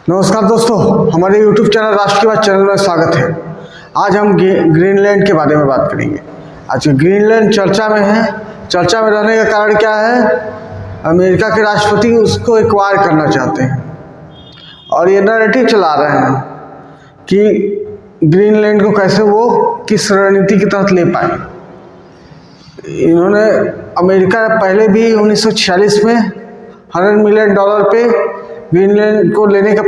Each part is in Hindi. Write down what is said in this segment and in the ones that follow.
नमस्कार दोस्तों, हमारे YouTube चैनल राष्ट्रवाद चैनल में स्वागत है। आज हम ग्रीनलैंड के बारे में बात करेंगे। आज ग्रीनलैंड चर्चा में है। चर्चा में रहने का कारण क्या है? अमेरिका के राष्ट्रपति उसको एक्वायर करना चाहते हैं और ये नैरेटिव चला रहे हैं कि ग्रीनलैंड को कैसे वो किस रणनीति के तहत ले पाए। इन्होंने अमेरिका पहले भी 1946 में $100 मिलियन पे ग्रीनलैंड को लेने का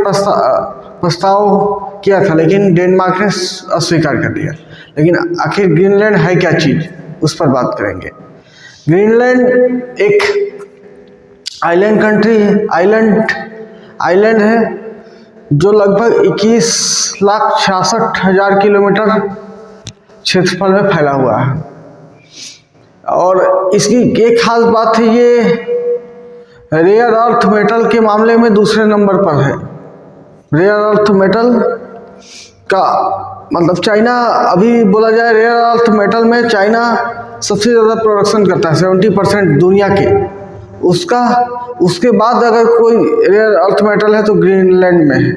प्रस्ताव किया था, लेकिन डेनमार्क ने अस्वीकार कर दिया। लेकिन आखिर ग्रीनलैंड है क्या चीज़, उस पर बात करेंगे। ग्रीनलैंड एक आइलैंड कंट्री है, आइलैंड है जो लगभग 21,66,000 किलोमीटर क्षेत्रफल में फैला हुआ है। और इसकी एक खास बात है, ये रेयर अर्थ मेटल के मामले में दूसरे नंबर पर है। रेयर अर्थ मेटल का मतलब चाइना, अभी बोला जाए रेयर अर्थ मेटल में चाइना सबसे ज़्यादा प्रोडक्शन करता है, 70% दुनिया के। उसके बाद अगर कोई रेयर अर्थ मेटल है तो ग्रीनलैंड में है।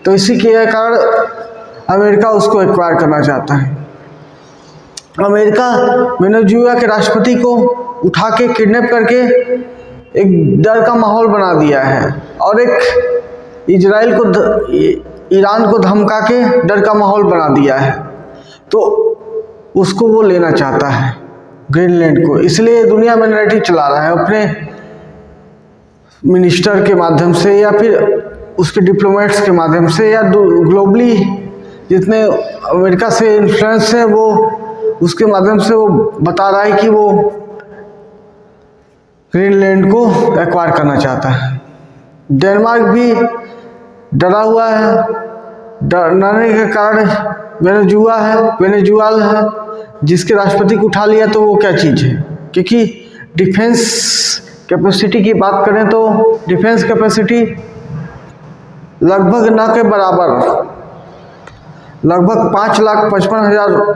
तो इसी के कारण अमेरिका उसको एक्वायर करना चाहता है। अमेरिका वेनेजुएला के राष्ट्रपति को उठा के किडनैप करके एक डर का माहौल बना दिया है और एक ईरान को धमका के डर का माहौल बना दिया है। तो उसको वो लेना चाहता है ग्रीनलैंड को, इसलिए दुनिया में नैरेटिव चला रहा है अपने मिनिस्टर के माध्यम से या फिर उसके डिप्लोमेट्स के माध्यम से या ग्लोबली जितने अमेरिका से इन्फ्लुएंस है वो उसके माध्यम से वो बता रहा है कि वो ग्रीनलैंड को एक्वायर करना चाहता है। डेनमार्क भी डरा हुआ है। डरने के कारण वेनेजुएला है जिसके राष्ट्रपति को उठा लिया। तो वो क्या चीज़ है? क्योंकि डिफेंस कैपेसिटी की बात करें तो डिफेंस कैपेसिटी लगभग न के बराबर, लगभग 5,55,000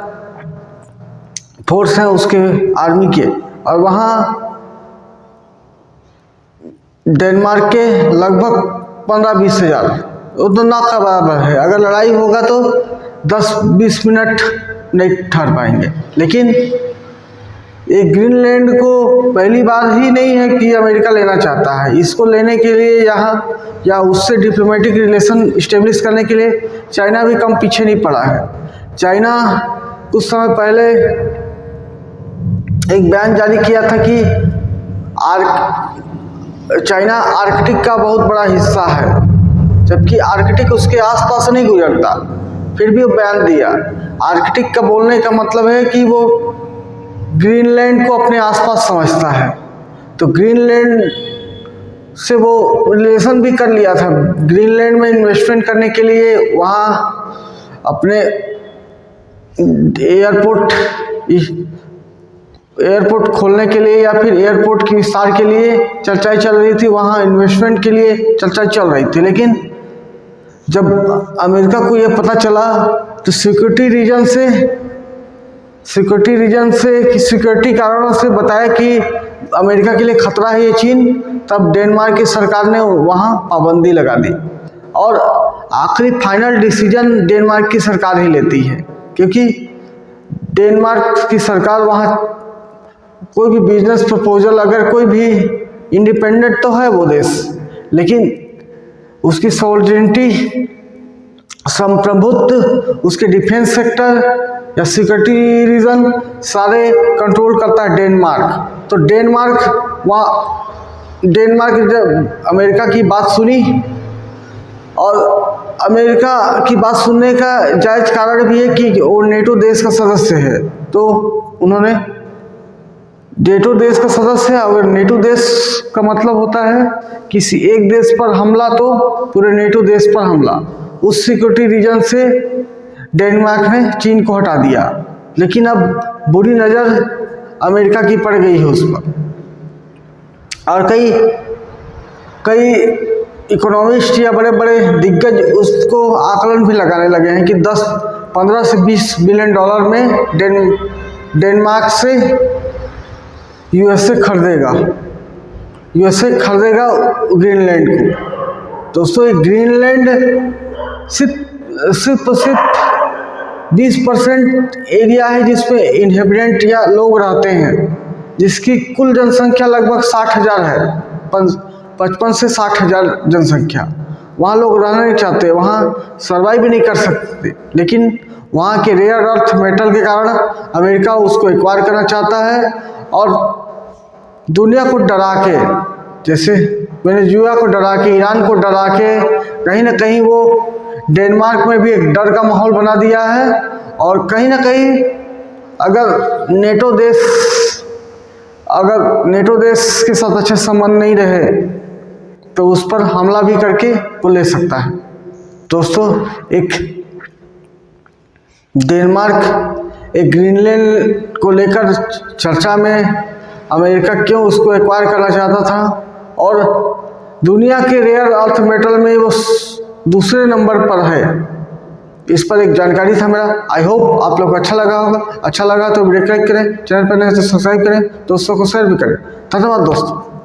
फोर्स हैं उसके आर्मी के, और वहाँ डेनमार्क के लगभग 15-20 हज़ार, वो तो ना का बराबर है। अगर लड़ाई होगा तो 10-20 मिनट नहीं ठहर पाएंगे। लेकिन ये ग्रीनलैंड को पहली बार ही नहीं है कि अमेरिका लेना चाहता है। इसको लेने के लिए यहाँ या उससे डिप्लोमेटिक रिलेशन इस्टेब्लिश करने के लिए चाइना भी कम पीछे नहीं पड़ा है। चाइना कुछ समय पहले एक बयान जारी किया था कि चाइना आर्कटिक का बहुत बड़ा हिस्सा है, जबकि आर्कटिक उसके आसपास नहीं गुजरता, फिर भी वो बयान दिया। आर्कटिक का बोलने का मतलब है कि वो ग्रीनलैंड को अपने आसपास समझता है। तो ग्रीनलैंड से वो रिलेशन भी कर लिया था। ग्रीनलैंड में इन्वेस्टमेंट करने के लिए वहाँ अपने एयरपोर्ट खोलने के लिए या फिर एयरपोर्ट की विस्तार के लिए चर्चाएं चल रही थी, वहाँ इन्वेस्टमेंट के लिए चर्चाएं चल रही थी। लेकिन जब अमेरिका को ये पता चला तो सिक्योरिटी कारणों से बताया कि अमेरिका के लिए खतरा है ये चीन, तब डेनमार्क की सरकार ने वहाँ पाबंदी लगा दी। और आखिरी फाइनल डिसीजन डेनमार्क की सरकार ही लेती है, क्योंकि डेनमार्क की सरकार वहाँ कोई भी बिजनेस प्रपोजल, अगर कोई भी इंडिपेंडेंट तो है वो देश, लेकिन उसकी सॉवरेनिटी, संप्रभुत्व, उसके डिफेंस सेक्टर या सिक्योरिटी रीजन सारे कंट्रोल करता है डेनमार्क। तो डेनमार्क जब अमेरिका की बात सुनी, और अमेरिका की बात सुनने का जायज़ कारण भी है कि वो नेटो देश का सदस्य है। तो उन्होंने नेटो देश का सदस्य है, अगर नेटो देश का मतलब होता है किसी एक देश पर हमला तो पूरे नेटो देश पर हमला। उस सिक्योरिटी रीजन से डेनमार्क ने चीन को हटा दिया। लेकिन अब बुरी नज़र अमेरिका की पड़ गई है उस पर, और कई इकोनॉमिस्ट या बड़े बड़े दिग्गज उसको आकलन भी लगाने लगे हैं कि 15 से $20 बिलियन में डेनमार्क से यूएसए खरीदेगा ग्रीनलैंड को। दोस्तों ये ग्रीनलैंड सिर्फ 20% एरिया है जिसमें इनहेबिटेंट या लोग रहते हैं, जिसकी कुल जनसंख्या लगभग 60,000 है। 55 से 60,000 जनसंख्या। वहाँ लोग रहना नहीं चाहते, वहाँ सर्वाइव भी नहीं कर सकते, लेकिन वहाँ के रेयर अर्थ मेटल के कारण अमेरिका उसको एक्वायर करना चाहता है और दुनिया को डरा के, जैसे वेनेजुएला को डरा के, ईरान को डरा के, कहीं ना कहीं वो डेनमार्क में भी एक डर का माहौल बना दिया है। और कहीं ना कहीं अगर नेटो देश के साथ अच्छे संबंध नहीं रहे तो उस पर हमला भी करके वो ले सकता है। दोस्तों एक डेनमार्क एक ग्रीनलैंड को लेकर चर्चा में, अमेरिका क्यों उसको एक्वायर करना चाहता था और दुनिया के रेयर अर्थ मेटल में वो दूसरे नंबर पर है, इस पर एक जानकारी था मेरा। आई होप आप लोग को अच्छा लगा होगा। अच्छा लगा तो वीडियो लाइक करें, चैनल पर नए तो सब्सक्राइब करें, दोस्तों को शेयर भी करें। धन्यवाद दोस्तों।